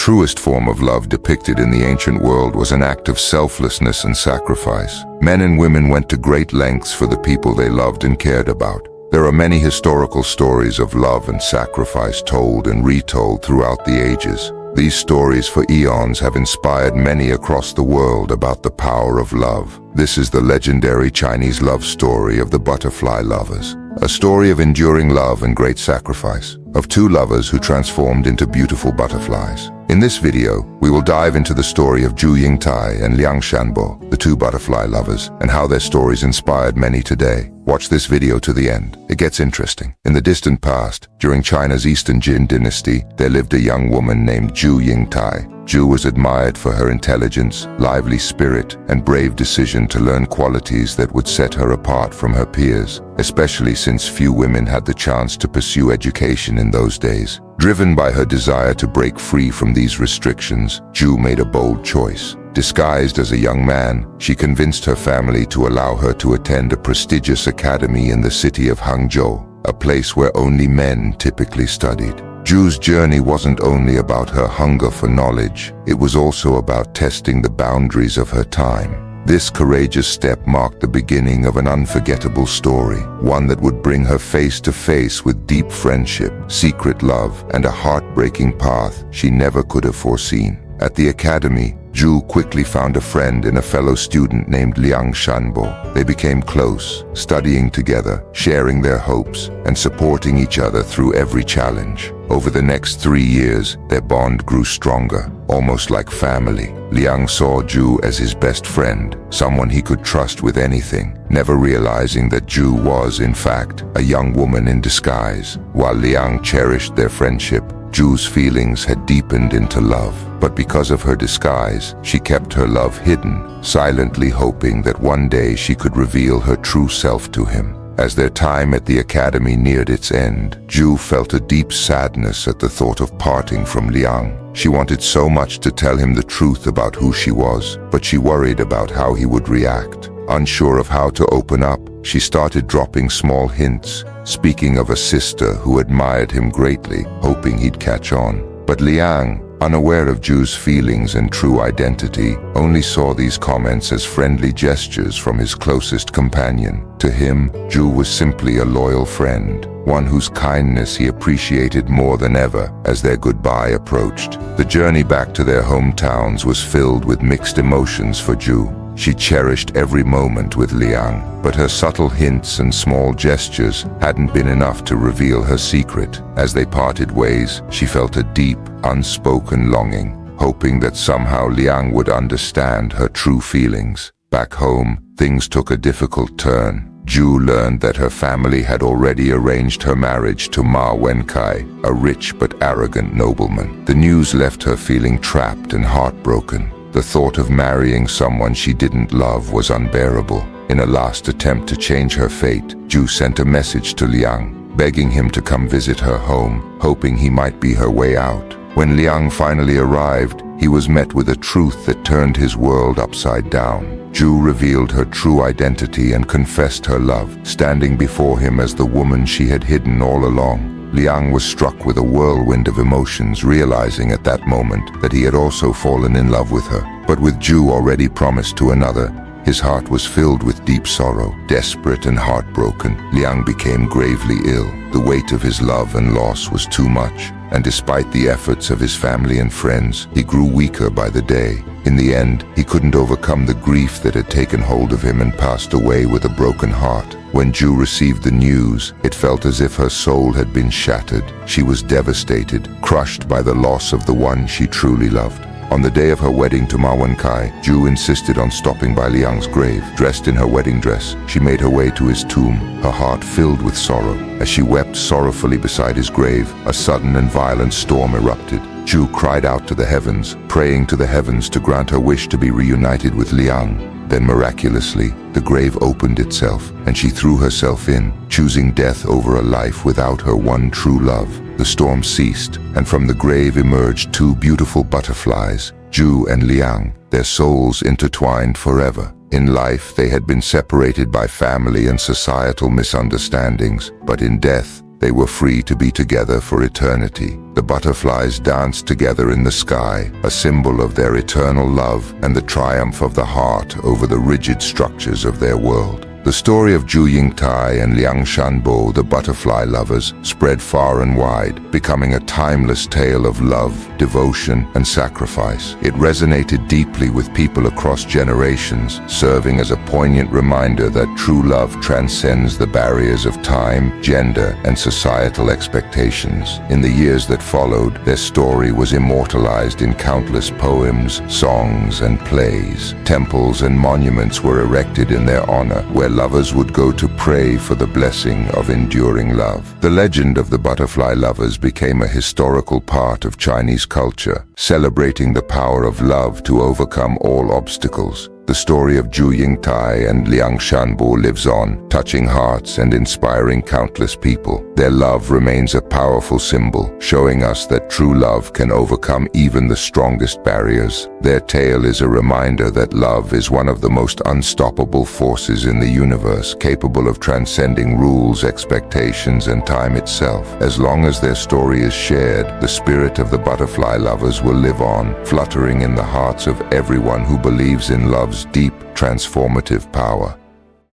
truest form of love depicted in the ancient world was an act of selflessness and sacrifice. Men and women went to great lengths for the people they loved and cared about. There are many historical stories of love and sacrifice told and retold throughout the ages. These stories for eons have inspired many across the world about the power of love. This is the legendary Chinese love story of the butterfly lovers, a story of enduring love and great sacrifice, of two lovers who transformed into beautiful butterflies. In this video, we will dive into the story of Zhu Yingtai and Liang Shanbo, the two butterfly lovers, and how their stories inspired many today. Watch this video to the end. It gets interesting. In the distant past, during China's Eastern Jin dynasty, there lived a young woman named Zhu Yingtai. Zhu was admired for her intelligence, lively spirit, and brave decision to learn qualities that would set her apart from her peers, especially since few women had the chance to pursue education in those days. Driven by her desire to break free from these restrictions, Zhu made a bold choice. Disguised as a young man, she convinced her family to allow her to attend a prestigious academy in the city of Hangzhou, a place where only men typically studied. Zhu's journey wasn't only about her hunger for knowledge, it was also about testing the boundaries of her time. This courageous step marked the beginning of an unforgettable story, one that would bring her face to face with deep friendship, secret love, and a heartbreaking path she never could have foreseen. At the academy, Zhu quickly found a friend in a fellow student named Liang Shanbo. They became close, studying together, sharing their hopes, and supporting each other through every challenge. Over the next 3 years, their bond grew stronger, almost like family. Liang saw Zhu as his best friend, someone he could trust with anything, never realizing that Zhu was, in fact, a young woman in disguise. While Liang cherished their friendship, Zhu's feelings had deepened into love. But because of her disguise, she kept her love hidden, silently hoping that one day she could reveal her true self to him. As their time at the academy neared its end, Zhu felt a deep sadness at the thought of parting from Liang. She wanted so much to tell him the truth about who she was, but she worried about how he would react. Unsure of how to open up, she started dropping small hints, speaking of a sister who admired him greatly, hoping he'd catch on. But Liang, unaware of Zhu's feelings and true identity, only saw these comments as friendly gestures from his closest companion. To him, Zhu was simply a loyal friend, one whose kindness he appreciated more than ever. As their goodbye approached, the journey back to their hometowns was filled with mixed emotions for Zhu. She cherished every moment with Liang, but her subtle hints and small gestures hadn't been enough to reveal her secret. As they parted ways, she felt a deep, unspoken longing, hoping that somehow Liang would understand her true feelings. Back home, things took a difficult turn. Zhu learned that her family had already arranged her marriage to Ma Wenkai, a rich but arrogant nobleman. The news left her feeling trapped and heartbroken. The thought of marrying someone she didn't love was unbearable. In a last attempt to change her fate, Zhu sent a message to Liang, begging him to come visit her home, hoping he might be her way out. When Liang finally arrived, he was met with a truth that turned his world upside down. Zhu revealed her true identity and confessed her love, standing before him as the woman she had hidden all along. Liang was struck with a whirlwind of emotions, realizing at that moment that he had also fallen in love with her. But with Zhu already promised to another, his heart was filled with deep sorrow. Desperate and heartbroken, Liang became gravely ill. The weight of his love and loss was too much, and despite the efforts of his family and friends, he grew weaker by the day. In the end, he couldn't overcome the grief that had taken hold of him and passed away with a broken heart. When Zhu received the news, it felt as if her soul had been shattered. She was devastated, crushed by the loss of the one she truly loved. On the day of her wedding to Ma Wenkai, Zhu insisted on stopping by Liang's grave. Dressed in her wedding dress, she made her way to his tomb, her heart filled with sorrow. As she wept sorrowfully beside his grave, a sudden and violent storm erupted. Zhu cried out to the heavens, praying to the heavens to grant her wish to be reunited with Liang. Then miraculously, the grave opened itself, and she threw herself in, choosing death over a life without her one true love. The storm ceased, and from the grave emerged two beautiful butterflies, Zhu and Liang, their souls intertwined forever. In life, they had been separated by family and societal misunderstandings, but in death, They were free to be together for eternity. The butterflies danced together in the sky, a symbol of their eternal love and the triumph of the heart over the rigid structures of their world. The story of Zhu Yingtai and Liang Shanbo, the butterfly lovers, spread far and wide, becoming a timeless tale of love, devotion, and sacrifice. It resonated deeply with people across generations, serving as a poignant reminder that true love transcends the barriers of time, gender, and societal expectations. In the years that followed, their story was immortalized in countless poems, songs, and plays. Temples and monuments were erected in their honor, where lovers would go to pray for the blessing of enduring love. The legend of the butterfly lovers became a historical part of Chinese culture, celebrating the power of love to overcome all obstacles. The story of Zhu Yingtai and Liang Shanbo lives on, touching hearts and inspiring countless people. Their love remains a powerful symbol, showing us that true love can overcome even the strongest barriers. Their tale is a reminder that love is one of the most unstoppable forces in the universe, capable of transcending rules, expectations, and time itself. As long as their story is shared, the spirit of the butterfly lovers will live on, fluttering in the hearts of everyone who believes in love's deep, transformative power.